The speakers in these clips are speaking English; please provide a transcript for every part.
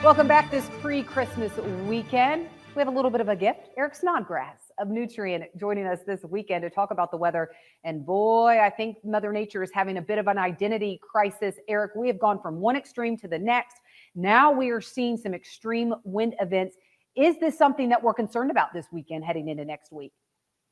Welcome back this pre-Christmas weekend. We have a little bit of a gift. Eric Snodgrass of Nutrient joining us this weekend to talk about the weather. And boy, I think Mother Nature is having a bit of an identity crisis. Eric, we have gone from one extreme to the next. Now we are seeing some extreme wind events. Is this something that we're concerned about this weekend heading into next week?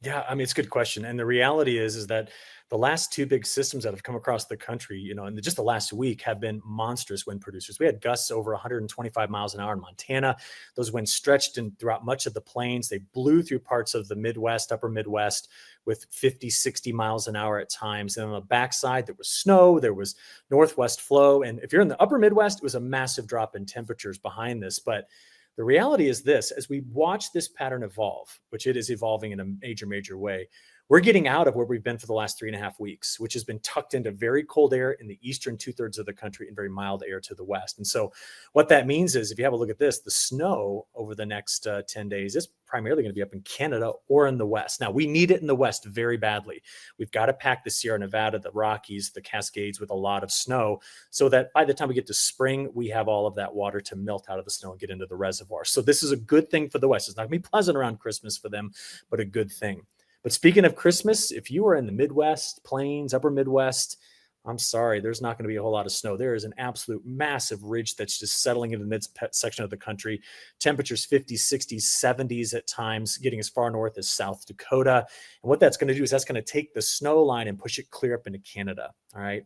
Yeah, I mean, it's a good question. And the reality is that the last two big systems that have come across the country, in just the last week have been monstrous wind producers. We had gusts over 125 miles an hour in Montana. Those winds stretched in throughout much of the plains. They blew through parts of the Midwest, upper Midwest with 50, 60 miles an hour at times. And on the backside, there was snow, there was northwest flow. And if you're in the upper Midwest, it was a massive drop in temperatures behind this. But the reality is this: as we watch this pattern evolve, which it is evolving in a major way, we're getting out of where we've been for the last 3.5 weeks, which has been tucked into very cold air in the eastern 2/3 of the country and very mild air to the west. And so what that means is, if you have a look at this, the snow over the next 10 days is primarily going to be up in Canada or in the west. Now, we need it in the west very badly. We've got to pack the Sierra Nevada, the Rockies, the Cascades with a lot of snow so that by the time we get to spring, we have all of that water to melt out of the snow and get into the reservoir. So this is a good thing for the west. It's not going to be pleasant around Christmas for them, but a good thing. But speaking of Christmas, if you are in the Midwest, Plains, upper Midwest, I'm sorry, there's not going to be a whole lot of snow. There is an absolute massive ridge that's just settling into the mid-section of the country. Temperatures 50s, 60s, 70s at times, getting as far north as South Dakota. And what that's going to do is that's going to take the snow line and push it clear up into Canada. All right.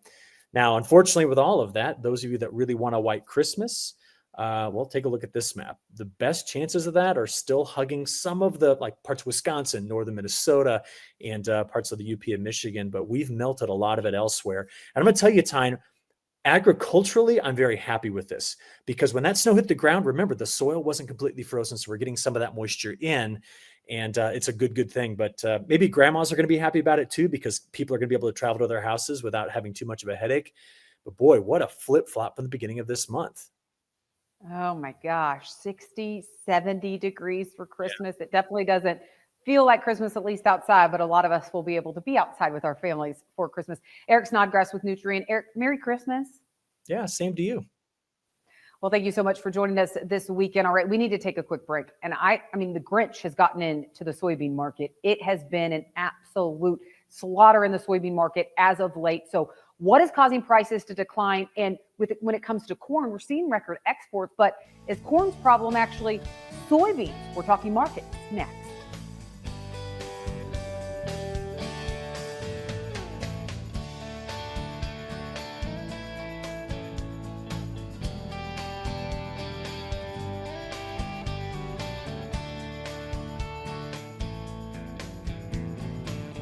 Now, unfortunately, with all of that, those of you that really want a white Christmas, well, take a look at this map. The best chances of that are still hugging some of the parts of Wisconsin, northern Minnesota, and parts of the UP and Michigan, but we've melted a lot of it elsewhere. And I'm going to tell you, Tyne, agriculturally, I'm very happy with this because when that snow hit the ground, remember, the soil wasn't completely frozen, so we're getting some of that moisture in, and it's a good thing. But maybe grandmas are going to be happy about it too because people are going to be able to travel to their houses without having too much of a headache. But boy, what a flip-flop from the beginning of this month. Oh my gosh, 60, 70 degrees for Christmas. Yeah. It definitely doesn't feel like Christmas, at least outside, but a lot of us will be able to be outside with our families for Christmas. Eric Snodgrass with Nutrient. Eric, Merry Christmas. Yeah, same to you. Well, thank you so much for joining us this weekend. All right, we need to take a quick break. And I mean, the Grinch has gotten into the soybean market. It has been an absolute slaughter in the soybean market as of late. So what is causing prices to decline? And when it comes to corn, we're seeing record exports, but is corn's problem actually soybeans? We're talking markets next.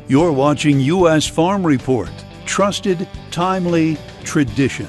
You're watching U.S. Farm Report. Trusted, timely, tradition.